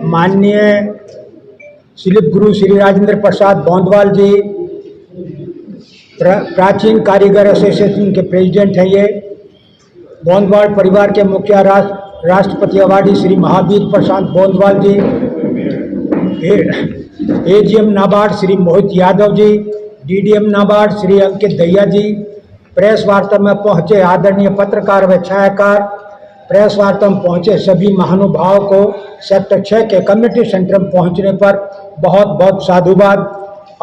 माननीय शिलिप गुरु श्री राजेंद्र प्रसाद बोंदवाल जी प्राचीन कारीगर एसोसिएशन के प्रेसिडेंट हैं। ये बोंदवाल परिवार के मुखिया राष्ट्रपति अवार्डी श्री महावीर प्रशांत बोंदवाल जी, एजीएम नाबार्ड श्री मोहित यादव जी, डीडीएम नाबार्ड श्री अंकित दहिया जी, प्रेस वार्ता में पहुंचे आदरणीय पत्रकार व छायाकार, प्रेस वार्ता में पहुंचे सभी महानुभावों को सेक्टर 6 के कम्युनिटी सेंटर में पहुंचने पर बहुत बहुत साधुवाद,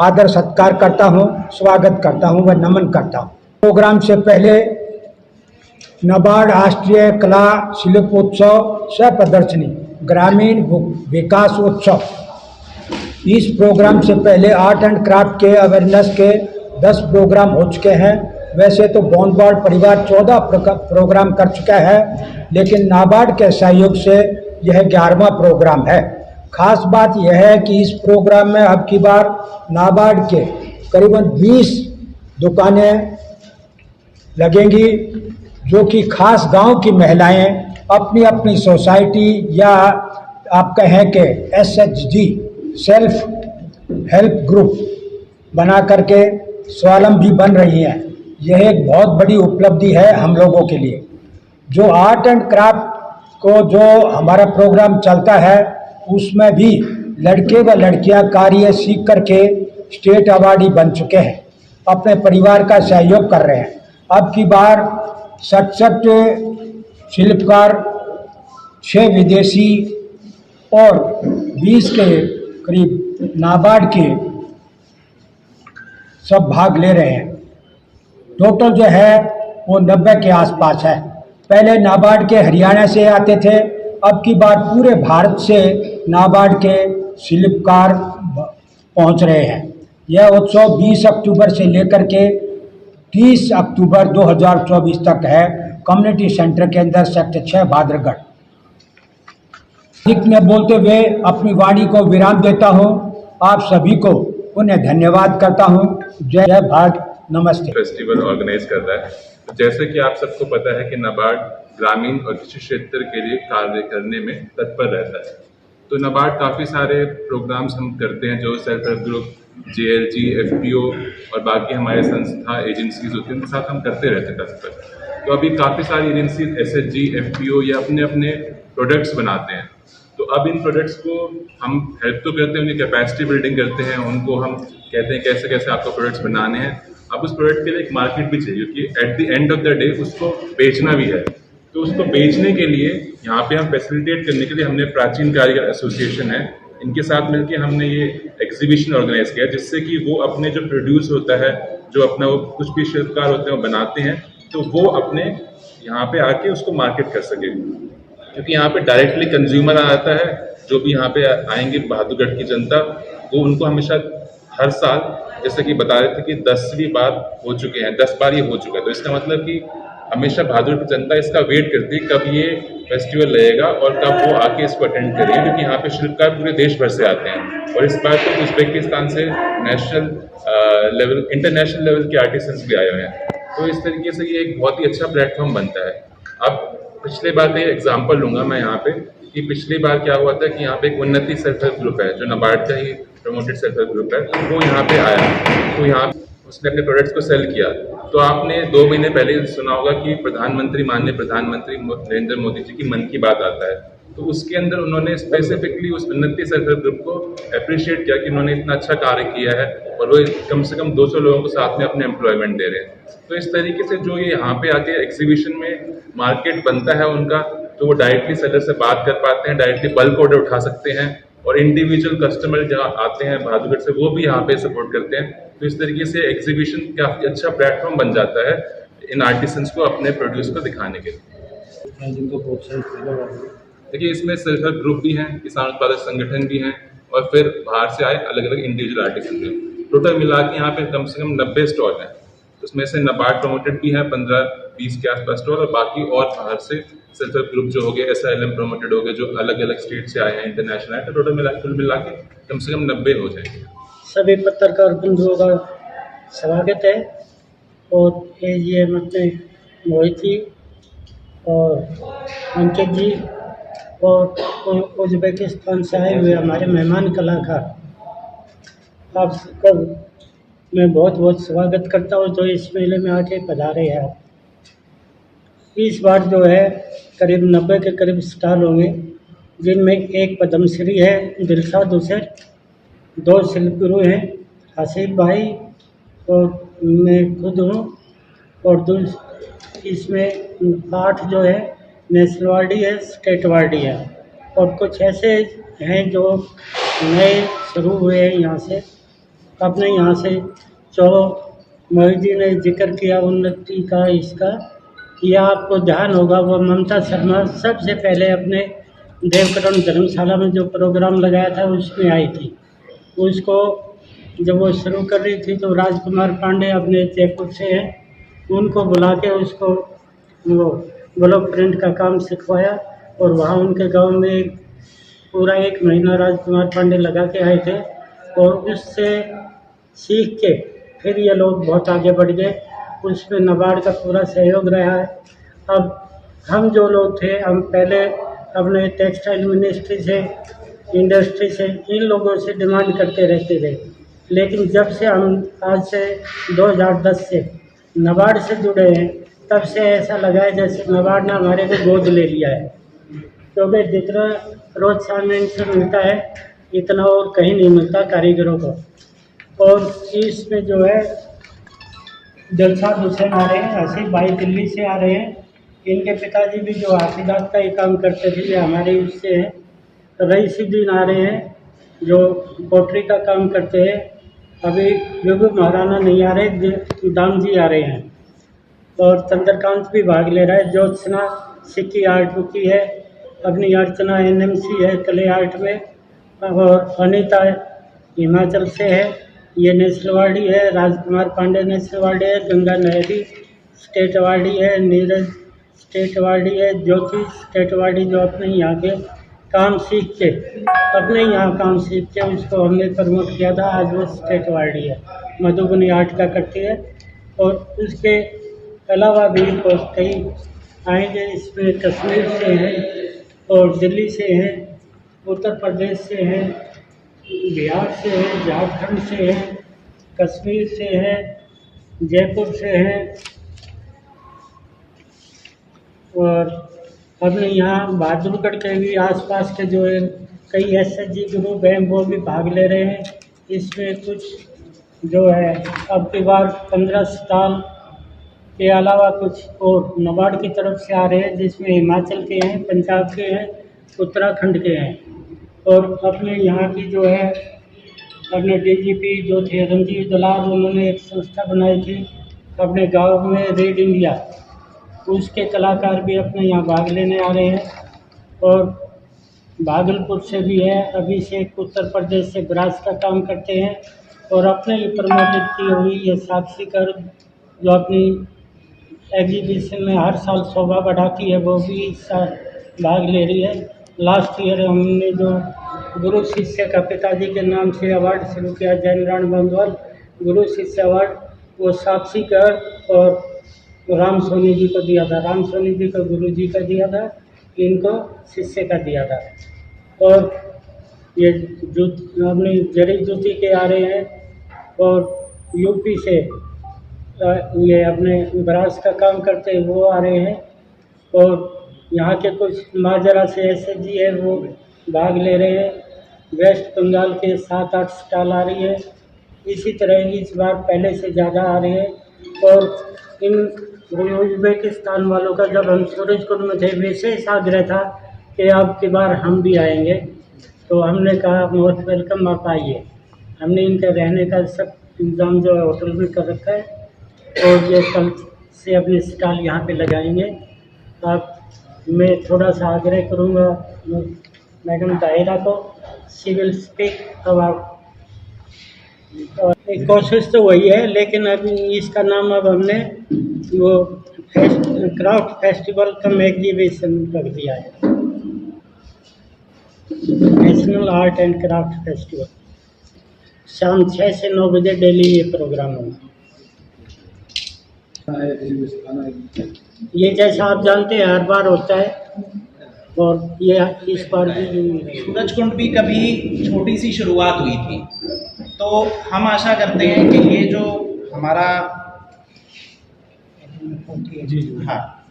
आदर सत्कार करता हूं, स्वागत करता हूं व नमन करता हूं। प्रोग्राम से पहले नाबार्ड राष्ट्रीय कला शिल्पोत्सव सह प्रदर्शनी ग्रामीण विकास उत्सव, इस प्रोग्राम से पहले आर्ट एंड क्राफ्ट के अवेयरनेस के 10 प्रोग्राम हो चुके हैं। वैसे तो बोंदवाल परिवार 14 प्रोग्राम कर चुका है, लेकिन नाबार्ड के सहयोग से यह 11वां प्रोग्राम है। खास बात यह है कि इस प्रोग्राम में अब की बार नाबार्ड के करीबन 20 दुकानें लगेंगी, जो कि खास गांव की महिलाएं अपनी अपनी सोसाइटी या आप कहें कि SHG सेल्फ हेल्प ग्रुप बना करके स्वावलंबी बन रही हैं। यह एक बहुत बड़ी उपलब्धि है हम लोगों के लिए। जो आर्ट एंड क्राफ्ट को जो हमारा प्रोग्राम चलता है, उसमें भी लड़के व लड़कियां कार्य सीख करके स्टेट अवार्डी बन चुके हैं, अपने परिवार का सहयोग कर रहे हैं। अब की बार 67 शिल्पकार, 6 विदेशी और 20 के करीब नाबार्ड के सब भाग ले रहे हैं। टोटल जो है वो 90 के आसपास है। पहले नाबार्ड के हरियाणा से आते थे, अब की बार पूरे भारत से नाबार्ड के शिल्पकार पहुंच रहे हैं। यह उत्सव 20 अक्टूबर से लेकर के 30 अक्टूबर 2024 तक है, कम्युनिटी सेंटर के अंदर सेक्टर 6 भाद्रगढ़। अधिक में बोलते हुए अपनी वाणी को विराम देता हूं। आप सभी को पुनः धन्यवाद करता हूं। जय भारत, नमस्ते। फेस्टिवल ऑर्गेनाइज कर रहा है। तो जैसे कि आप सबको पता है कि नाबार्ड ग्रामीण और कृषि क्षेत्र के लिए कार्य करने में तत्पर रहता है। तो नाबार्ड काफ़ी सारे प्रोग्राम्स हम करते हैं, जो self help group, JLG, FPO और बाकी हमारे संस्था एजेंसीज होती हैं, उनके साथ हम करते रहते हैं तत्पर। तो अभी काफ़ी सारी एजेंसीज SHG, FPO ये अपने अपने प्रोडक्ट्स बनाते हैं। तो अब इन प्रोडक्ट्स को हम हेल्प तो करते हैं, उनकी कैपेसिटी बिल्डिंग करते हैं, उनको हम कहते हैं कैसे कैसे आपको प्रोडक्ट्स बनाने हैं। अब उस प्रोडक्ट के लिए एक मार्केट भी चाहिए, क्योंकि at the end of the day उसको बेचना भी है। तो उसको बेचने के लिए यहाँ पे हम फैसिलिटेट करने के लिए हमने प्राचीन कारीगर एसोसिएशन है, इनके साथ मिलकर हमने ये एग्जीबिशन ऑर्गेनाइज किया, जिससे कि वो अपने जो प्रोड्यूस होता है, जो अपना वो कुछ भी शिल्पकार होते हैं वो बनाते हैं, तो वो अपने यहाँ पे आके उसको मार्केट कर सके। क्योंकि यहाँ पे डायरेक्टली कंज्यूमर आता है, जो भी यहाँ पे आएंगे बहादुरगढ़ की जनता, वो उनको हमेशा हर साल जैसे कि बता रहे थे कि 10वीं बार हो चुके हैं, 10 बार ये हो चुका है। तो इसका मतलब कि हमेशा बहादुर की जनता इसका वेट करती है कब ये फेस्टिवल लगेगा और कब वो आके इसको अटेंड करेंगे, क्योंकि यहाँ पे शिल्पकार पूरे देश भर से आते हैं। और इस बार तो उज़्बेकिस्तान से नेशनल लेवल, इंटरनेशनल लेवल के आर्टिसंस भी आए हुए हैं। तो इस तरीके से ये एक बहुत ही अच्छा प्लेटफॉर्म बनता है। अब पिछले बार का ये एग्जाम्पल लूँगा मैं यहाँ पे, कि पिछली बार क्या हुआ था कि यहाँ पे एक उन्नति सेल्फ हेल्प ग्रुप है, जो नाबार्ड का ही प्रमोटेड सेल्फ हेल्प ग्रुप है, वो यहाँ पे आया, तो यहाँ उसने अपने प्रोडक्ट्स को सेल किया। तो आपने 2 महीने पहले सुना होगा कि माननीय प्रधानमंत्री नरेंद्र मोदी जी की मन की बात आता है, तो उसके अंदर उन्होंने स्पेसिफिकली उस उन्नति सेल्फ हेल्प ग्रुप को अप्रिशिएट किया कि उन्होंने इतना अच्छा कार्य किया है और वो कम से कम 200 लोगों को साथ में अपने एम्प्लॉयमेंट दे रहे हैं। तो इस तरीके से जो ये यहाँ पे आके एग्जीबिशन में मार्केट बनता है उनका, तो वो डायरेक्टली सेलर से बात कर पाते हैं, डायरेक्टली बल्क ऑर्डर उठा सकते हैं, और इंडिविजुअल कस्टमर जहाँ आते हैं बहादुरगढ़ से, वो भी यहाँ पे सपोर्ट करते हैं। तो इस तरीके से एग्जीबिशन काफ़ी अच्छा प्लेटफॉर्म बन जाता है इन आर्टिसंस को अपने प्रोड्यूस को दिखाने के लिए। देखिए, इसमें सेल्फ हेल्प ग्रुप भी हैं, किसान उत्पादक संगठन भी हैं, और फिर बाहर से आए अलग अलग इंडिविजुअल आर्टिसन भी हैं। टोटल मिला के यहाँ पे कम से कम 90 स्टॉल हैं। उसमें से नाबार्ड प्रमोटेड भी है 15-20 के आसपास स्टॉल, और बाकी और बाहर से सेल्फ हेल्प ग्रुप जो हो गए, SILM प्रमोटेड हो गए, जो अलग अलग स्टेट से आए हैं, इंटरनेशनल है, तो टोटल कुल मिला के कम से कम 90 हो जाएंगे। सभी पत्रकार बंधुओं का स्वागत है। और ये अपने मोहित जी और अंकित जी और उज्बेकिस्तान से आए हुए हमारे मेहमान कलाकार, आप सबका मैं बहुत बहुत स्वागत करता हूँ जो इस मेले में आके पधारे हैं। आप इस बार जो है करीब 90 के करीब स्टॉल होंगे, जिनमें एक पद्मश्री है दिलशाद हुसैन, 2 शिल्पगुरु हैं हसीब भाई और मैं खुद हूँ, और इसमें 8 जो है नेशनल अवार्डी है, स्टेट अवार्डी है, और कुछ ऐसे हैं जो नए शुरू हुए हैं यहाँ से। अपने यहाँ से जो मोहित जी ने जिक्र किया उन्नति का, इसका यह आपको ध्यान होगा, वो ममता शर्मा सबसे पहले अपने देवकरण धर्मशाला में जो प्रोग्राम लगाया था उसमें आई थी। उसको जब वो शुरू कर रही थी तो राजकुमार पांडे अपने जयपुर से हैं, उनको बुला के उसको वो ब्लॉक प्रिंट का काम सिखवाया, और वहाँ उनके गांव में पूरा 1 महीना राजकुमार पांडे लगा के आए थे, और उससे सीख के फिर ये लोग बहुत आगे बढ़ गए। उसमें नाबार्ड का पूरा सहयोग रहा है। अब हम जो लोग थे, हम पहले अपने टेक्सटाइल मिनिस्ट्री से, इंडस्ट्री से, इन लोगों से डिमांड करते रहते थे, लेकिन जब से हम आज से 2010 से नाबार्ड से जुड़े हैं, तब से ऐसा लगा है जैसे नाबार्ड ने हमारे को गोद ले लिया है, क्योंकि जितना प्रोत्साहन इनसे मिलता है इतना और कहीं नहीं मिलता कारीगरों को। और इसमें जो है दिलशाद हुसैन आ रहे हैं, हसीब भाई दिल्ली से आ रहे हैं, इनके पिताजी भी जो हाफिजात का ही काम करते थे, ये हमारे उससे हैं। रईसुद्दीन आ रहे हैं जो पोट्री का काम करते हैं। अभी विभु महाराणा नहीं आ रहे, दाम जी आ रहे हैं, और चंद्रकांत भी भाग ले रहा है। ज्योत्सना सिक्की आर्ट की है, अपनी अर्चना NMC है क्ले आर्ट में, और अनीता हिमाचल से है, ये नेशनल अवार्डी है। राजकुमार पांडे नेशनल अवार्डी है। गंगा नहरी स्टेट अवार्डी है। नीरज स्टेट अवार्डी है। ज्योति स्टेट अवार्डी, जो अपने यहाँ के काम सीख के, अपने यहाँ काम सीख के उसको हमने प्रमोट किया था, आज वो स्टेट अवार्डी है। मधुबनी आर्ट का करती है, और उसके अलावा भी कई आएंगे। इसमें कश्मीर से हैं, और दिल्ली से हैं, उत्तर प्रदेश से हैं, बिहार से हैं, झारखंड से हैं, कश्मीर से हैं, जयपुर से हैं, और अपने यहाँ बहादुरगढ़ के भी आसपास के जो है कई SHG ग्रुप हैं, वो भी भाग ले रहे हैं। इसमें कुछ जो है अब की बार 15 स्टॉल के अलावा कुछ और नाबार्ड की तरफ से आ रहे हैं, जिसमें हिमाचल के हैं, पंजाब के हैं, उत्तराखंड के हैं। और अपने यहाँ की जो है अपने DGP जो थे रंजीव दलाल, उन्होंने एक संस्था बनाई थी अपने गांव में, रीड इंडिया, उसके कलाकार भी अपने यहाँ भाग लेने आ रहे हैं। और भागलपुर से भी है, अभिषेक उत्तर प्रदेश से ब्रास का काम करते हैं, और अपने ही प्रमोटेड की हुई ये साक्षी कर, जो अपनी एग्जीबिशन में हर साल शोभा बढ़ाती है, वो भी इस साल भाग ले रही है। लास्ट ईयर हमने जो गुरु शिष्य का पिताजी के नाम से अवार्ड शुरू किया, जैन राण बंदवाल गुरु शिष्य अवार्ड, वो साक्षी कर और राम सोनी जी को दिया था। राम सोनी जी को गुरु जी का दिया था, इनको शिष्य का दिया था। और ये अपनी जड़ी ज्योति के आ रहे हैं, और यूपी से ये अपने ब्रास का काम करते हैं, वो आ रहे हैं। और यहाँ के कुछ माजरा से SHG है, वो भाग ले रहे हैं। वेस्ट बंगाल के 7-8 स्टॉल आ रही है। इसी तरह इस बार पहले से ज़्यादा आ रही है। और इन उज्बेकिस्तान वालों का जब हम सूरजकुंड में थे, विशेष आग्रह था कि अब की बार हम भी आएंगे, तो हमने कहा मोस्ट वेलकम, आप आइए। हमने इनके रहने का सब इंतजाम जो है होटल में कर रखा है, और ये कल से अपने स्टॉल यहाँ पे लगाएंगे। आप मैं थोड़ा सा आग्रह करूँगा मैडम दायरा को, शी विल स्पीक अबाउट और एक कोशिश तो वही है, लेकिन अभी इसका नाम अब हमने वो क्राफ्ट फेस्टिवल कम एग्जीबिशन रख दिया है, national art and craft festival. शाम 6 से 9 बजे डेली ये प्रोग्राम होगा। ये जैसा आप जानते हैं हर बार होता है, और ये इस बार भी सूरजकुंड भी कभी छोटी सी शुरुआत हुई थी, तो हम आशा करते हैं कि ये जो हमारा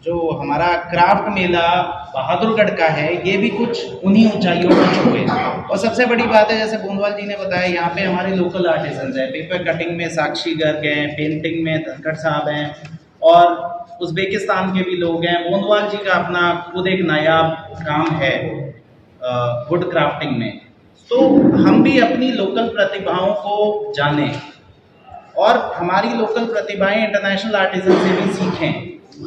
जो हमारा क्राफ्ट मेला बहादुरगढ़ का है, ये भी कुछ उन्हीं ऊंचाइयों पर छुए। और सबसे बड़ी बात है, जैसे गोंदवाल जी ने बताया, यहाँ पे हमारे लोकल आर्टिजन्स हैं। पेपर कटिंग में साक्षी गर्ग हैं, पेंटिंग में धनखड़ साहब हैं, और उज़्बेकिस्तान के भी लोग हैं। गोंदवाल जी का अपना खुद एक नायाब काम है वुड क्राफ्टिंग में। तो हम भी अपनी लोकल प्रतिभाओं को जानें और हमारी लोकल प्रतिभाएं इंटरनेशनल आर्टिजन से भी सीखें।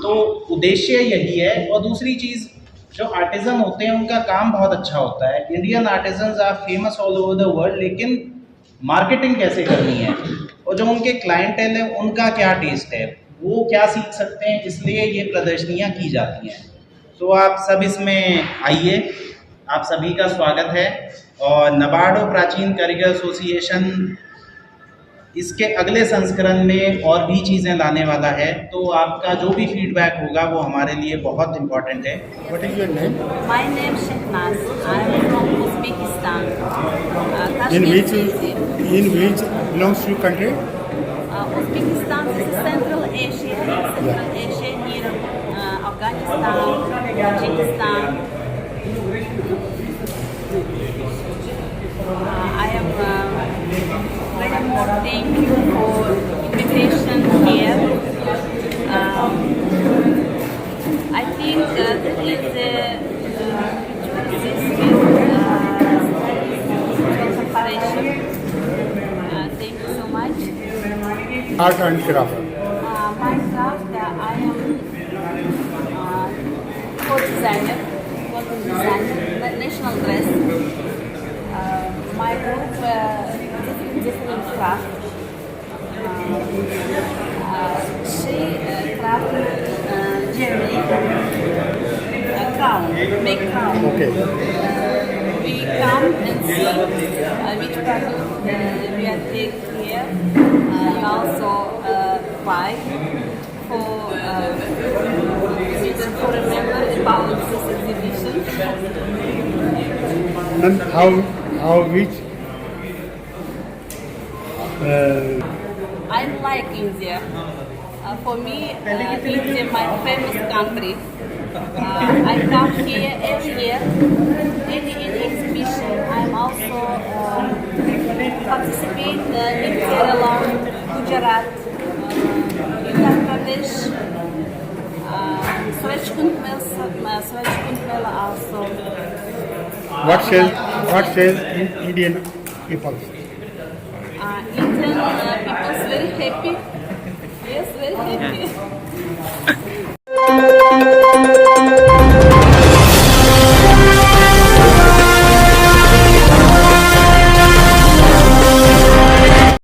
तो उद्देश्य यही है। और दूसरी चीज़, जो आर्टिजन होते हैं उनका काम बहुत अच्छा होता है। Indian artisans are famous all over the world, लेकिन मार्केटिंग कैसे करनी है और जो उनके क्लाइंटेल है उनका क्या टेस्ट है, वो क्या सीख सकते हैं, इसलिए ये प्रदर्शनियाँ की जाती हैं। तो आप सब इसमें आइए, आप सभी का स्वागत है। और नबार्ड और प्राचीन कारीगर एसोसिएशन इसके अगले संस्करण में और भी चीज़ें लाने वाला है, तो आपका जो भी फीडबैक होगा वो हमारे लिए बहुत इम्पोर्टेंट है। What is your name? My name is Shehnaz. I am from Uzbekistan. In Kashmir which region. belongs to country? Uzbekistan is Central Asia near Afghanistan, Tajikistan. I am very much thankful for invitation here. I think that is preparation. Thank you so much. Art and craft. My craft, I am cloth designer, national dress. My group different craft. She craft jewelry, crown, make crown. Okay. We come and see which product we are taking here. Also buy for remember about this exhibition. And how which I like India. For me, India my famous country. I come here every year. In exhibition, I'm also participate in Kerala, Gujarat, Uttar Pradesh, Surajkund Mela also. what sells Indian people? Indian people is very happy. Yes, very happy.